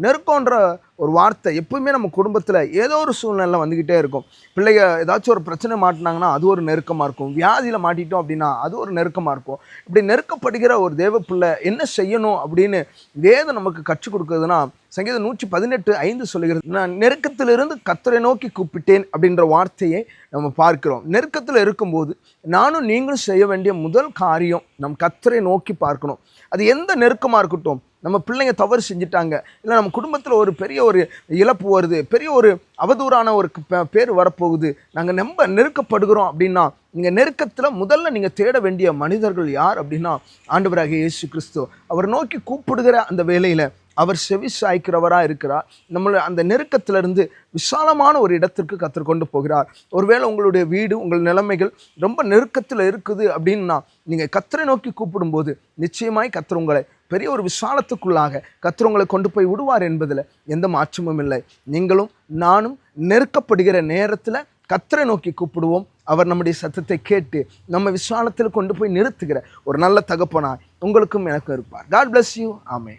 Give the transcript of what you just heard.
நெருக்கம்ன்ற ஒரு வார்த்தை எப்பவுமே நம்ம குடும்பத்தில் ஏதோ ஒரு சூழ்நிலை வந்துக்கிட்டே இருக்கும். பிள்ளைங்க ஏதாச்சும் ஒரு பிரச்சனை மாட்டினாங்கன்னா அது ஒரு நெருக்கமாக இருக்கும். வியாதியில் மாட்டிட்டோம் அப்படின்னா அது ஒரு நெருக்கமாக இருக்கும். இப்படி நெருக்கப்படுகிற ஒரு தேவ பிள்ளை என்ன செய்யணும் அப்படின்னு வேதம் நமக்கு கற்றுக் கொடுக்குறதுனா, சங்கீதம் 118:5 சொல்லுகிறது, நான் நெருக்கத்திலிருந்து கர்த்தரை நோக்கி கூப்பிட்டேன் அப்படின்ற வார்த்தையை நம்ம பார்க்கிறோம். நெருக்கத்தில் இருக்கும்போது நானும் நீங்களும் செய்ய வேண்டிய முதல் காரியம் நம் கர்த்தரை நோக்கி பார்க்கணும். அது எந்த நெருக்கமாக இருக்கட்டும், நம்ம பிள்ளைங்க தவறு செஞ்சுட்டாங்க, இல்லை நம்ம குடும்பத்தில் ஒரு பெரிய ஒரு இழப்பு வருது, பெரிய ஒரு அவதூறான ஒரு பேர் வரப்போகுது, நாங்கள் ரொம்ப நெருக்கப்படுகிறோம் அப்படின்னா, நீங்கள் நெருக்கத்தில் முதல்ல நீங்கள் தேட வேண்டிய மனிதர்கள் யார் அப்படின்னா ஆண்டவராகிய இயேசு கிறிஸ்து. அவர் நோக்கி கூப்பிடுகிற அந்த வேளையில் அவர் செவி சாய்க்கிறவராக இருக்கிறார். நம்மளை அந்த நெருக்கத்திலிருந்து விசாலமான ஒரு இடத்திற்கு கர்த்தர் கொண்டு போகிறார். ஒருவேளை உங்களுடைய வீடு, உங்கள் நிலைமைகள் ரொம்ப நெருக்கத்தில் இருக்குது அப்படின்னா, நீங்கள் கர்த்தரை நோக்கி கூப்பிடும்போது நிச்சயமாய் கர்த்தர் உங்களை பெரிய ஒரு விசாலத்துக்குள்ளாக கர்த்தர் உங்களை கொண்டு போய் விடுவார் என்பதில் எந்த மாற்றமும் இல்லை. நீங்களும் நானும் நெருக்கப்படுகிற நேரத்தில் கர்த்தரை நோக்கி கூப்பிடுவோம். அவர் நம்முடைய சத்தத்தை கேட்டு நம்ம விசாலத்தில் கொண்டு போய் நிறுத்துகிற ஒரு நல்ல தகப்பனாய் உங்களுக்கும் எனக்கும் இருப்பார். God bless you. ஆமென்.